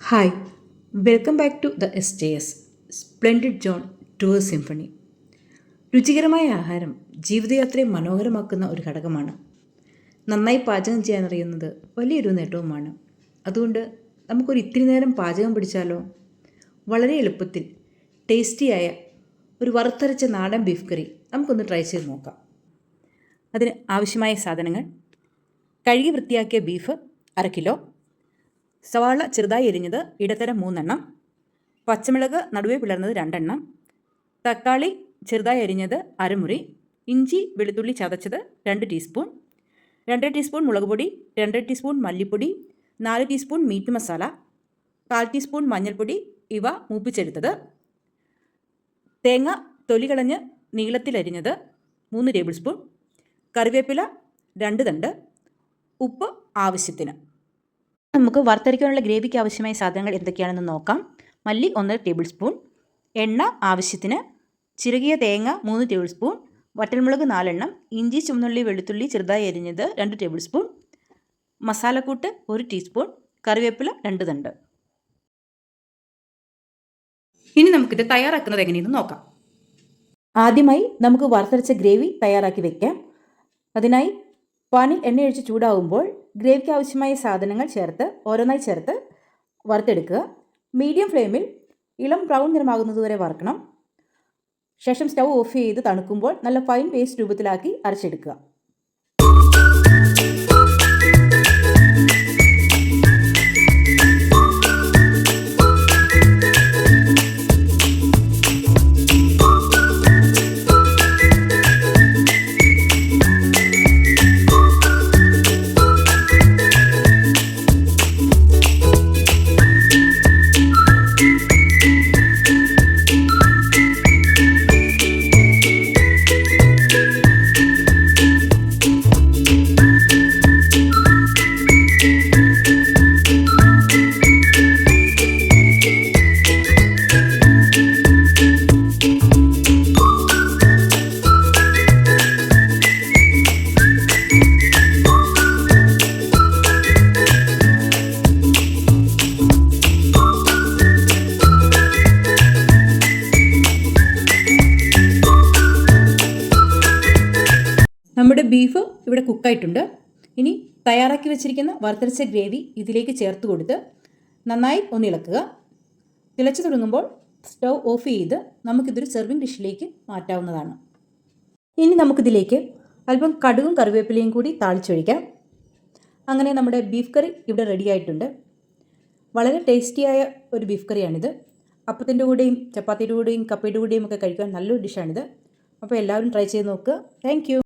Hi, welcome back to the SJS splendid John tour symphony. രുചികരമായ ആഹാരം ജീവിതയാത്രയെ മനോഹരമാക്കുന്ന ഒരു ഘടകമാണ്. നന്നായി പാചകം ചെയ്യാനറിയുന്നത് വലിയൊരു നേട്ടവുമാണ്. അതുകൊണ്ട് നമുക്കൊരു ഇത്തിരി നേരം പാചകം പിടിച്ചാലോ? വളരെ എളുപ്പത്തിൽ ടേസ്റ്റിയായ ഒരു വറുത്തരച്ച നാടൻ ബീഫ് കറി നമുക്കൊന്ന് ട്രൈ ചെയ്ത് നോക്കാം. അതിന് ആവശ്യമായ സാധനങ്ങൾ: കഴുകി വൃത്തിയാക്കിയ ബീഫ് 1/2 കിലോ, സവാള ചെറുതായി എരിഞ്ഞത് ഇടത്തരം 3 എണ്ണം, പച്ചമുളക് നടുവേ പിളർന്നത് 2 എണ്ണം, തക്കാളി ചെറുതായി എരിഞ്ഞത് അരമുറി, ഇഞ്ചി വെളുത്തുള്ളി ചതച്ചത് 2 ടീസ്പൂൺ, 2 ടീസ്പൂൺ മുളക് പൊടി, 2 ടീസ്പൂൺ മല്ലിപ്പൊടി, 4 ടീസ്പൂൺ മീറ്റ് മസാല, 1/4 ടീസ്പൂൺ മഞ്ഞൾപ്പൊടി, ഇവ മൂപ്പിച്ചെടുത്തത്, തേങ്ങ തൊലി കളഞ്ഞ് നീളത്തിലരിഞ്ഞത് 3 ടേബിൾ സ്പൂൺ, കറിവേപ്പില 2 തണ്ട്, ഉപ്പ് ആവശ്യത്തിന്. നമുക്ക് വറുത്തരയ്ക്കാനുള്ള ഗ്രേവിക്ക് ആവശ്യമായ സാധനങ്ങൾ എന്തൊക്കെയാണെന്ന് നോക്കാം. മല്ലി 1 ടേബിൾ സ്പൂൺ, എണ്ണ ആവശ്യത്തിന്, ചിരകിയ തേങ്ങ 3 ടേബിൾ സ്പൂൺ, വറ്റൽമുളക് 4 എണ്ണം, ഇഞ്ചി ചുവന്നുള്ളി വെളുത്തുള്ളി ചെറുതായി അരിഞ്ഞത് 2 ടേബിൾ സ്പൂൺ, മസാലക്കൂട്ട് 1 ടീസ്പൂൺ, കറിവേപ്പില 2 തണ്ട്. ഇനി നമുക്കിത് തയ്യാറാക്കുന്നത് എങ്ങനെയെന്ന് നോക്കാം. ആദ്യമായി നമുക്ക് വറുത്തരച്ച ഗ്രേവി തയ്യാറാക്കി വയ്ക്കാം. അതിനായി പാനിൽ എണ്ണയൊഴിച്ച് ചൂടാവുമ്പോൾ ഗ്രേവിക്ക് ആവശ്യമായ സാധനങ്ങൾ ഓരോന്നായി ചേർത്ത് വറുത്തെടുക്കുക. മീഡിയം ഫ്ലെയിമിൽ ഇളം ബ്രൗൺ നിറമാകുന്നതുവരെ വറുക്കണം. ശേഷം സ്റ്റൗ ഓഫ് ചെയ്ത് തണുക്കുമ്പോൾ നല്ല ഫൈൻ പേസ്റ്റ് രൂപത്തിലാക്കി അരച്ചെടുക്കുക. നമ്മുടെ ബീഫ് ഇവിടെ കുക്കായിട്ടുണ്ട്. ഇനി തയ്യാറാക്കി വെച്ചിരിക്കുന്ന വറുത്തരച്ച ഗ്രേവി ഇതിലേക്ക് ചേർത്ത് കൊടുത്ത് നന്നായി ഒന്ന് ഇളക്കുക. തിളച്ചു തുടങ്ങുമ്പോൾ സ്റ്റൗ ഓഫ് ചെയ്ത് നമുക്കിതൊരു സെർവിങ് ഡിഷിലേക്ക് മാറ്റാവുന്നതാണ്. ഇനി നമുക്കിതിലേക്ക് അല്പം കടുകും കറിവേപ്പിലയും കൂടി താളിച്ചൊഴിക്കാം. അങ്ങനെ നമ്മുടെ ബീഫ് കറി ഇവിടെ റെഡി ആയിട്ടുണ്ട്. വളരെ ടേസ്റ്റിയായ ഒരു ബീഫ് കറിയാണിത്. അപ്പത്തിൻ്റെ കൂടെയും ചപ്പാത്തിയുടെ കൂടെയും കപ്പയുടെ കൂടെയും ഒക്കെ കഴിക്കാൻ നല്ലൊരു ഡിഷാണിത്. അപ്പോൾ എല്ലാവരും ട്രൈ ചെയ്ത് നോക്കുക. Thank you.